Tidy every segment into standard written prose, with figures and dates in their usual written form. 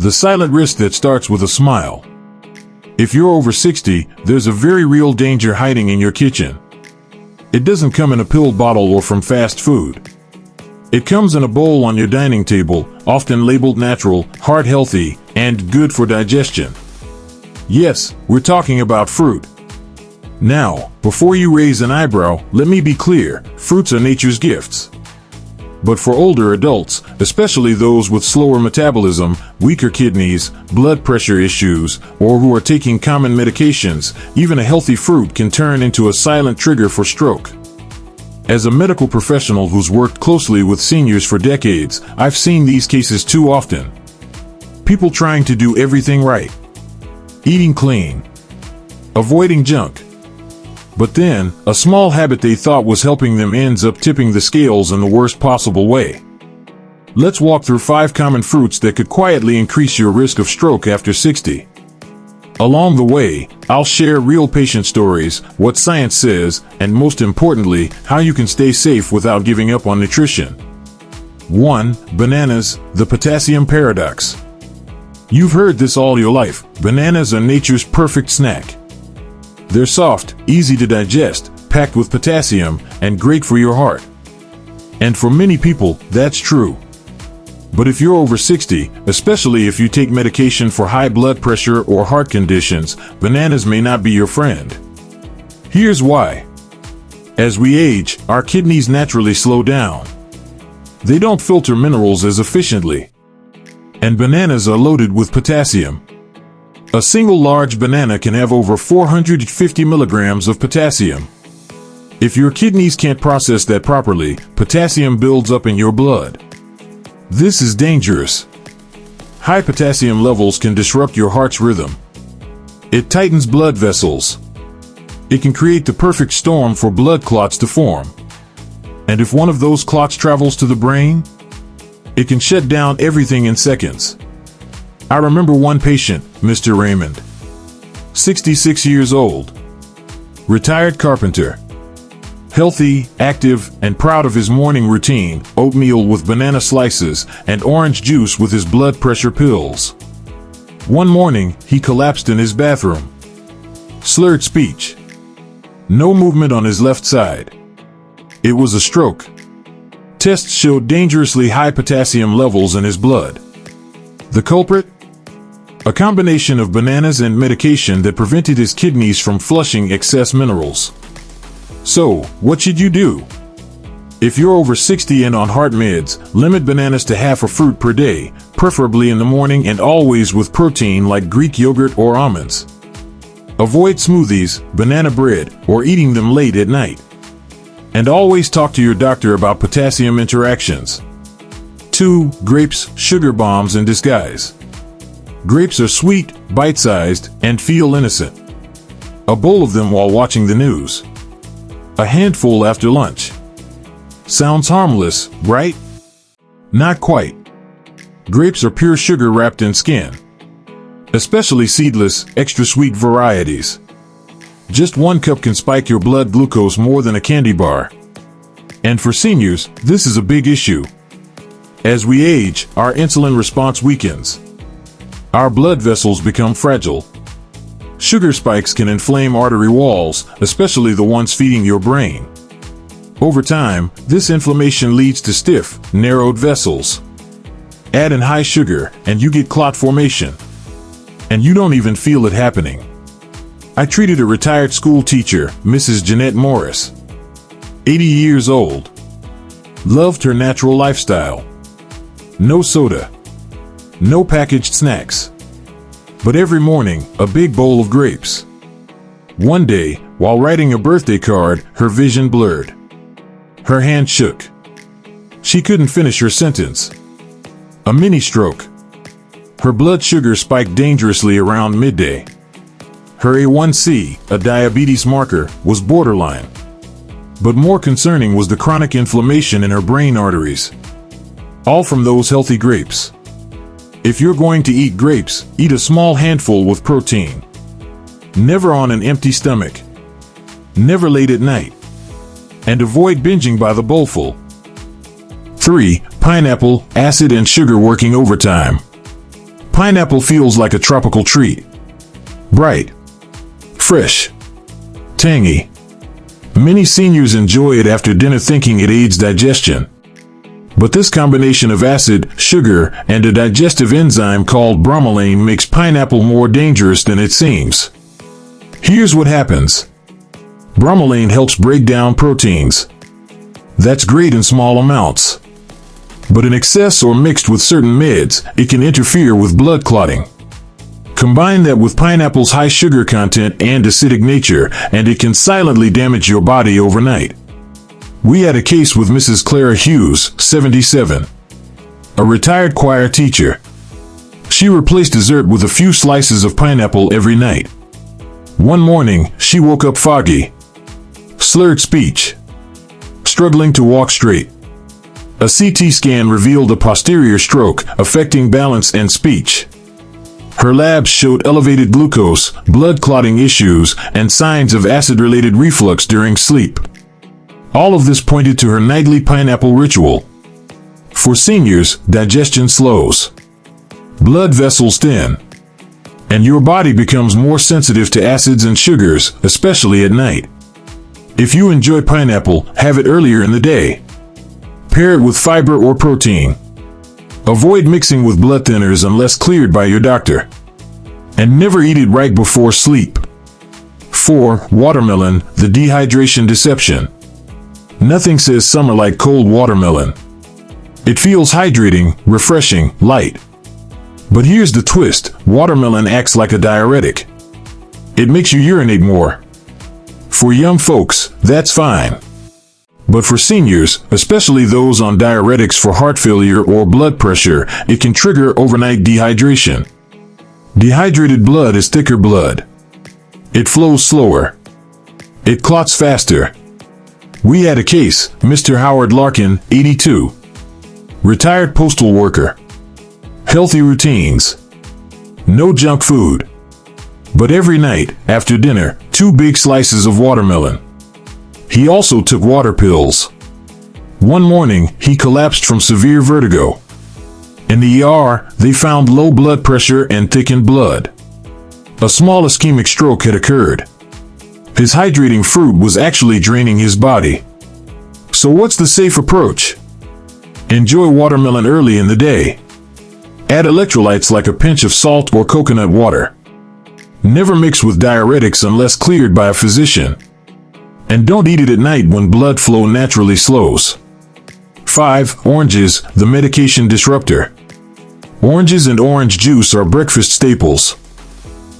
The silent risk that starts with a smile. If you're over 60, there's a very real danger hiding in your kitchen. It doesn't come in a pill bottle or from fast food. It comes in a bowl on your dining table, often labeled natural, heart healthy, and good for digestion. Yes, we're talking about fruit. Now, before you raise an eyebrow, let me be clear, fruits are nature's gifts. But for older adults, especially those with slower metabolism, weaker kidneys, blood pressure issues, or who are taking common medications, even a healthy fruit can turn into a silent trigger for stroke. As a medical professional who's worked closely with seniors for decades, I've seen these cases too often. People trying to do everything right. Eating clean. Avoiding junk. But then, a small habit they thought was helping them ends up tipping the scales in the worst possible way. Let's walk through 5 common fruits that could quietly increase your risk of stroke after 60. Along the way, I'll share real patient stories, what science says, and most importantly, how you can stay safe without giving up on nutrition. 1. Bananas, the potassium paradox. You've heard this all your life. Bananas are nature's perfect snack. They're soft, easy to digest, packed with potassium, and great for your heart. And for many people, that's true. But if you're over 60, especially if you take medication for high blood pressure or heart conditions, bananas may not be your friend. Here's why. As we age, our kidneys naturally slow down. They don't filter minerals as efficiently. And bananas are loaded with potassium. A single large banana can have over 450 milligrams of potassium. If your kidneys can't process that properly, potassium builds up in your blood. This is dangerous. High potassium levels can disrupt your heart's rhythm. It tightens blood vessels. It can create the perfect storm for blood clots to form. And if one of those clots travels to the brain, it can shut down everything in seconds. I remember one patient, Mr. Raymond. 66 years old. Retired carpenter. Healthy, active, and proud of his morning routine, oatmeal with banana slices and orange juice with his blood pressure pills. One morning, he collapsed in his bathroom. Slurred speech. No movement on his left side. It was a stroke. Tests showed dangerously high potassium levels in his blood. The culprit? A combination of bananas and medication that prevented his kidneys from flushing excess minerals. So, what should you do? If you're over 60 and on heart meds, limit bananas to half a fruit per day, preferably in the morning and always with protein like Greek yogurt or almonds. Avoid smoothies, banana bread, or eating them late at night. And always talk to your doctor about potassium interactions. 2. Grapes, sugar bombs in disguise. Grapes are sweet, bite-sized, and feel innocent. A bowl of them while watching the news. A handful after lunch. Sounds harmless, right? Not quite. Grapes are pure sugar wrapped in skin. Especially seedless, extra sweet varieties. Just 1 cup can spike your blood glucose more than a candy bar. And for seniors, this is a big issue. As we age, our insulin response weakens. Our blood vessels become fragile. Sugar spikes can inflame artery walls, especially the ones feeding your brain. Over time, this inflammation leads to stiff, narrowed vessels. Add in high sugar, and you get clot formation. And you don't even feel it happening. I treated a retired school teacher, Mrs. Jeanette Morris. 80 years old. Loved her natural lifestyle. No soda. No packaged snacks. But every morning, a big bowl of grapes. One day, while writing a birthday card, her vision blurred. Her hand shook. She couldn't finish her sentence. A mini stroke. Her blood sugar spiked dangerously around midday. Her A1C, a diabetes marker, was borderline. But more concerning was the chronic inflammation in her brain arteries. All from those healthy grapes. If you're going to eat grapes, eat a small handful with protein. Never on an empty stomach. Never late at night. And avoid binging by the bowlful. 3. Pineapple, acid and sugar working overtime. Pineapple feels like a tropical treat. Bright, fresh, tangy. Many seniors enjoy it after dinner thinking it aids digestion. But this combination of acid, sugar, and a digestive enzyme called bromelain makes pineapple more dangerous than it seems. Here's what happens. Bromelain helps break down proteins. That's great in small amounts. But in excess or mixed with certain meds, it can interfere with blood clotting. Combine that with pineapple's high sugar content and acidic nature, and it can silently damage your body overnight. We had a case with Mrs. Clara Hughes, 77, a retired choir teacher. She replaced dessert with a few slices of pineapple every night. One morning, she woke up foggy, slurred speech, struggling to walk straight. A CT scan revealed a posterior stroke affecting balance and speech. Her labs showed elevated glucose, blood clotting issues, and signs of acid-related reflux during sleep. All of this pointed to her nightly pineapple ritual. For seniors, digestion slows, blood vessels thin, and your body becomes more sensitive to acids and sugars, especially at night. If you enjoy pineapple, have it earlier in the day. Pair it with fiber or protein. Avoid mixing with blood thinners unless cleared by your doctor. And never eat it right before sleep. 4. Watermelon, the dehydration deception. Nothing says summer like cold watermelon. It feels hydrating, refreshing, light. But here's the twist, watermelon acts like a diuretic. It makes you urinate more. For young folks, that's fine. But for seniors, especially those on diuretics for heart failure or blood pressure, it can trigger overnight dehydration. Dehydrated blood is thicker blood. It flows slower. It clots faster. We had a case, Mr. Howard Larkin, 82. Retired postal worker. Healthy routines. No junk food. But every night, after dinner, 2 big slices of watermelon. He also took water pills. One morning, he collapsed from severe vertigo. In the ER, they found low blood pressure and thickened blood. A small ischemic stroke had occurred. His hydrating fruit was actually draining his body. So what's the safe approach? Enjoy watermelon early in the day. Add electrolytes like a pinch of salt or coconut water. Never mix with diuretics unless cleared by a physician. And don't eat it at night when blood flow naturally slows. 5. Oranges, the medication disruptor. Oranges and orange juice are breakfast staples.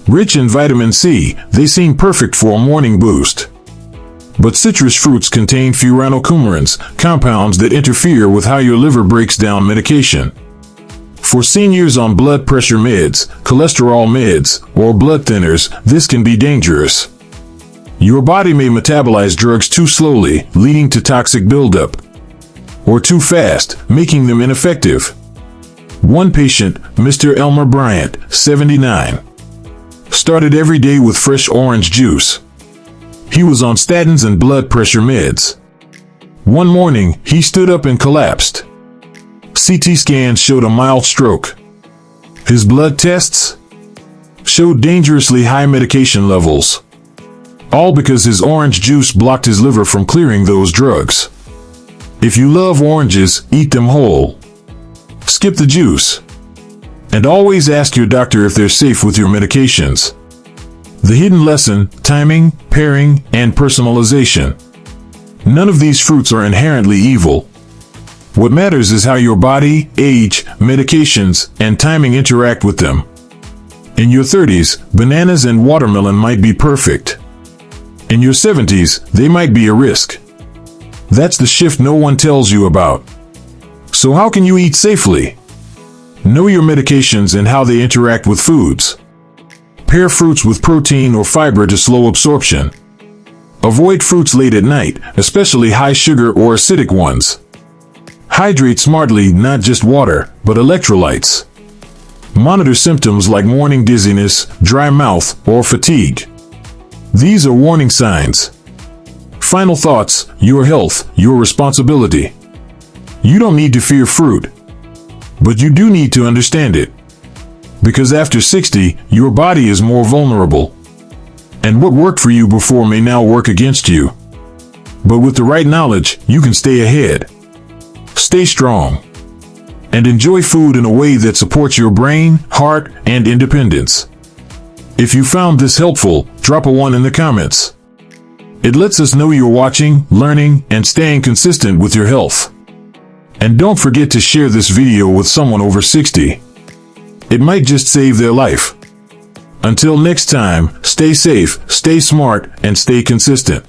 Rich in vitamin C, they seem perfect for a morning boost. But citrus fruits contain furanocoumarins, compounds that interfere with how your liver breaks down medication. For seniors on blood pressure meds, cholesterol meds, or blood thinners, this can be dangerous. Your body may metabolize drugs too slowly, leading to toxic buildup. Or too fast, making them ineffective. One patient, Mr. Elmer Bryant, 79, started every day with fresh orange juice. He was on statins and blood pressure meds. One morning, he stood up and collapsed. CT scans showed a mild stroke. His blood tests showed dangerously high medication levels. All because his orange juice blocked his liver from clearing those drugs. If you love oranges, eat them whole. Skip the juice. And always ask your doctor if they're safe with your medications. The hidden lesson, timing, pairing, and personalization. None of these fruits are inherently evil. What matters is how your body, age, medications, and timing interact with them. In your 30s, bananas and watermelon might be perfect. In your 70s, they might be a risk. That's the shift no one tells you about. So how can you eat safely? Know your medications and how they interact with foods. Pair fruits with protein or fiber to slow absorption. Avoid fruits late at night, especially high sugar or acidic ones. Hydrate smartly, not just water, but electrolytes. Monitor symptoms like morning dizziness, dry mouth, or fatigue. These are warning signs. Final thoughts, your health, your responsibility. You don't need to fear fruit, but you do need to understand it. Because after 60, your body is more vulnerable. And what worked for you before may now work against you. But with the right knowledge, you can stay ahead. Stay strong. And enjoy food in a way that supports your brain, heart, and independence. If you found this helpful, drop a 1 in the comments. It lets us know you're watching, learning, and staying consistent with your health. And don't forget to share this video with someone over 60. It might just save their life. Until next time, stay safe, stay smart, and stay consistent.